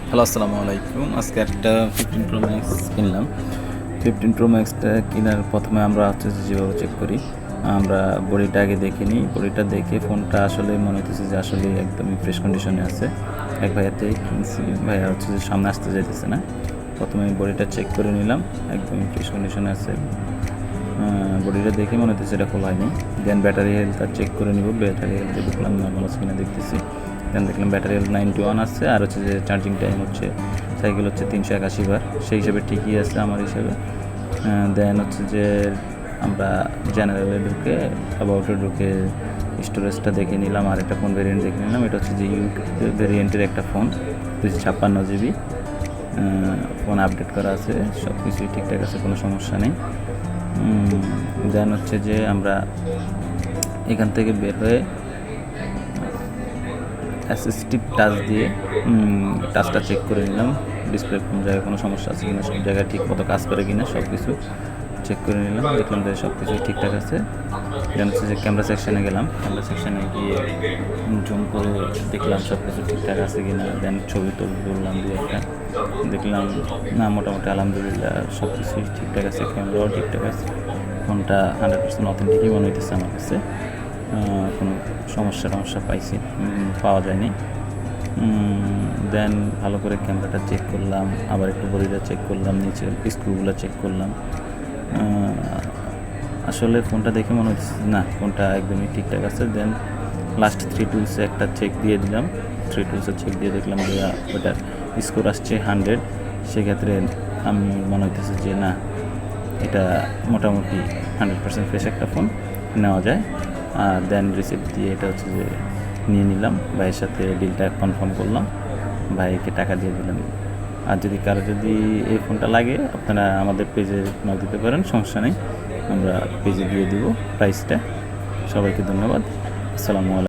Hello, আসসালামু আলাইকুম। আজকে একটা 15 প্রো ম্যাক্স কিনলাম। 15 প্রো ম্যাক্সটা কেনার প্রথমে আমরা যেভাবে চেক করি, আমরা বডিটা আগে দেখে নিই। বডিটা দেখে ফোনটা আসলে মনে হচ্ছে যে আসলে একদমই ফ্রেশ কন্ডিশনে আছে। এক ভাইয়াতে কিনছি, ভাইয়া যে সামনে আসতে যাইতেছে না। প্রথমে বডিটা চেক করে নিলাম, একদমই ফ্রেশ কন্ডিশনে আছে। বডিটা দেখে মনে হচ্ছে এটা খোলা হয়নি। দেন ব্যাটারি হেলথটা চেক করে নিব। ব্যাটারি হেলথে দেখলাম নর্মাল আছে কিনা দেখতেছি। দেন দেখলাম ব্যাটারি হেলথ 91 আছে, আর হচ্ছে যে চার্জিং টাইম হচ্ছে সাইকেল হচ্ছে 381 বার, সেই হিসাবে ঠিকই আছে আমার হিসাবে। দেন হচ্ছে যে আমরা জেনারেলে ঢুকে অ্যাবাউটে ঢুকে স্টোরেজটা দেখে নিলাম, আর একটা ফোন ভেরিয়েন্ট দেখে নিলাম। এটা হচ্ছে যে ইউক ভেরিয়েন্টের একটা ফোন, 256 GB। ফোন আপডেট করা আছে, সব কিছুই ঠিকঠাক আছে, কোনো সমস্যা নেই। দেন হচ্ছে যে আমরা এখান থেকে বের হয়ে অ্যাসিস্টিভ টাচ দিয়ে টাচটা চেক করে নিলাম। ডিসপ্লে কোন জায়গায় কোনো সমস্যা আছে কিনা, সব জায়গায় ঠিক মতো কাজ করে কিনা সব কিছু চেক করে নিলাম। দেখলাম যে সব কিছুই ঠিকঠাক আছে। দেন হচ্ছে যে ক্যামেরা সেকশানে গেলাম। ক্যামেরা সেকশানে গিয়ে জুম করে দেখলাম সব কিছু ঠিকঠাক আছে কিনা। দেন ছবি তুললাম দিয়ে একটা, দেখলাম না মোটামুটি আলহামদুলিল্লাহ সব কিছুই ঠিকঠাক আছে, ক্যামেরাও ঠিকঠাক আছে। ফোনটা 100% অথেন্টিকই মনে হইতেছে আমার কাছে। কোনো সমস্যা পাওয়া যায়নি। দেন ভালো করে ক্যামেরাটা চেক করলাম, আবার একটু বডিটা চেক করলাম, নিচে স্ক্রুগুলো চেক করলাম। আসলে ফোনটা দেখে মনে হচ্ছে না, ফোনটা একদমই ঠিকঠাক আছে। দেন লাস্ট 3 টুলসে একটা চেক দিয়ে দিলাম। 3 টুলসে চেক দিয়ে দেখলাম যে ওটার স্কোর আসছে 100। সেক্ষেত্রে আমি মনে হইতেছে যে না, এটা মোটামুটি 100% ফ্রেশ একটা ফোন, নেওয়া যায়। আর দেন রিসিপ্ট দিয়ে এটা হচ্ছে যে নিয়ে নিলাম, ভাইয়ের সাথে ডিলটা কনফার্ম করলাম, ভাইকে টাকা দিয়ে দিলাম। আর কারো যদি এই ফোনটা লাগে, আপনারা আমাদের পেজে নক দিতে পারেন, সমস্যা নেই, আমরা পেজে দিয়ে দিব প্রাইসটা। সবাইকে ধন্যবাদ। আসসালামু আলাইকুম।